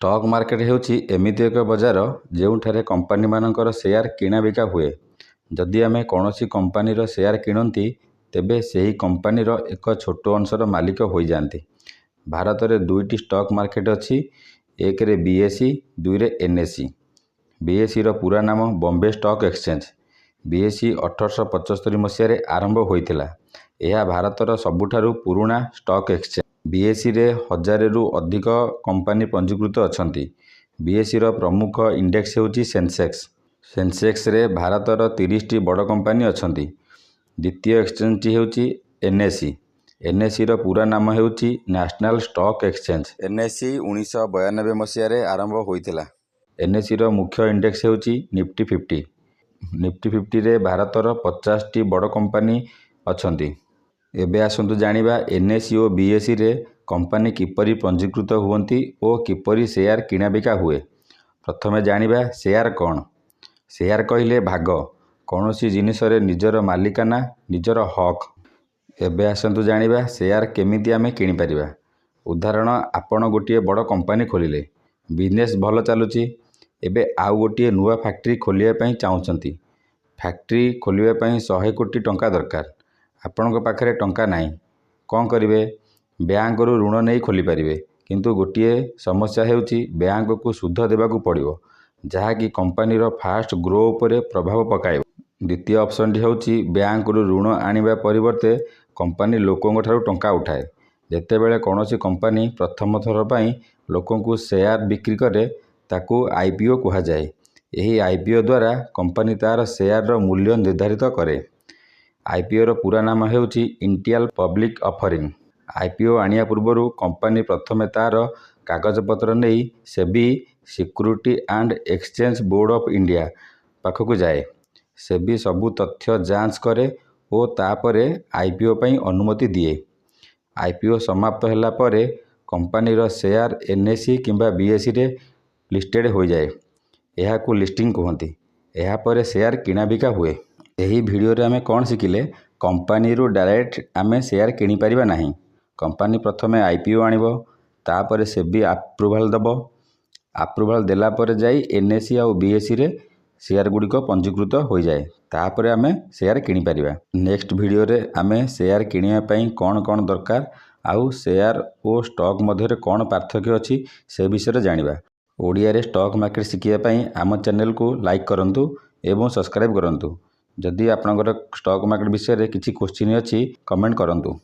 Stock market हेउची एमिति एक बजार जोठारे कंपनी मानकर शेयर किणा बिका हुए। जदि आमे कौनसी कंपनीर शेयर किणती तेबे सेही कंपनीर एक छोट अंशर मालिक हो जाती। भारत में दुईटी स्टॉक मार्केट अच्छी, एक रे बीएसई, दुई रे एनएसई। बीएसई रो पूरा नाम बॉम्बे स्टॉक एक्सचेंज। बीएसई 1875 मसीह आरंभ होइथिला। यह भारतर सबुठारु पुराना स्टॉक एक्सचेंज। बीएसई रे 1000 रु अधिक कंपनी पंजीकृत अछंती। बीएसई रो प्रमुख इंडेक्स हेउची सेंसेक्स। सेंसेक्स रे भारतर 30 टी बड़ कंपनी अछंती। द्वितीय एक्सचेंज हेउची एनएसई। एनएसई रो पूरा नाम हेउची नेशनल स्टॉक एक्सचेंज। एनएसई 1992 मसीह आरंभ होइथिला। एनएसई रो मुख्य इंडेक्स हेउची निफ्टी 50। निफ्टी 50 रे भारतर 50 टी बड़ कंपनी अछंती। एबे आसंतु जानिबा एनएसई और बीएसई रे कंपनी किपरि पंजीकृत हुअंती और किपरि शेयर किणा बिका हुए। प्रथमे जानिबा शेयर कौन। शेयर कहिले भाग, कौनसी जिनिस रे निजर मालिकाना, निजर हक। एबे आसंतु जानिबा शेयर केमिति आमे किनि परिबा। उदाहरण, आपण गोटिए बड़ कंपनी खोलिले, बिजनेस भल चलुची, एबे आउ गोटिए नुआ फैक्ट्री खोलिया पई चाहुचंती। फैक्ट्री खोलिया पई 100 कोटी टंका दरकार। आपणक पाखरे टंका नाही, कौन करिवे? बैंक रु ऋण नहीं खोली पारिबे, किंतु गोटिए समस्या हेउची बैंक को सुध देबाकू पड़िबो, जहाँकि कंपनी रो फास्ट ग्रो उपरे प्रभाव पकाइबो। द्वितीय ऑप्शन हेउची बैंक रु ऋण आनिबा परिवर्ते कंपनी लोकों ठारू टंका उठाए। जेतेबेले कौनसी कंपनी प्रथम थर पई लोकों को शेयर बिक्री करे ताकू आईपीओ कहा जाए। यही आईपीओ द्वारा कंपनी तार शेयर रो मूल्य निर्धारित करे। आईपीओ रो पूरा नाम हेउची इनिशियल पब्लिक ऑफरिंग। आईपीओ आनिया पूर्वरु कंपनी प्रथमे तार कागजपत्र नहीं SEBI securities and exchange board of India पाखकू जाए। सेबी सबू तथ्य जांच करे और तापरे आईपीओ पई अनुमति दिए। आईपीओ समाप्त होला परे कंपनी रो शेयर एनएसई किंबा बीएसई रे लिस्टेड हो जाए। यह को लिस्टिंग कहती। यह परे शेयर किणा बिका हुए। यही वीडियो रे आमे कौन शिखिले, कंपनी रु डायरेक्ट आमे शेयर किनि परिबा नाही। कंपनी प्रथमे आईपीओ आनिबो, तापरे सेबी अप्रूवल दबो। अप्रूवल देला परे जाई एनएसई और बीएसई रे शेयर गुड़िक पंजीकृत हो जाए। तापरे आमे शेयर किनि परिबा। नेक्स्ट वीडियो रे आमे शेयर किनिया पई कौन कौन दरकार आउ शेयर और स्टॉक मध्य कौन पार्थक्य अछि से विषय जानिबा। ओडिया रे स्टॉक मार्केट शिखिया पई आम चैनल को लाइक करंतु एवं सब्सक्राइब करंतु। जदि आपनकर स्टॉक मार्केट विषय रे किछि क्वेश्चन अछि कमेंट करंतु।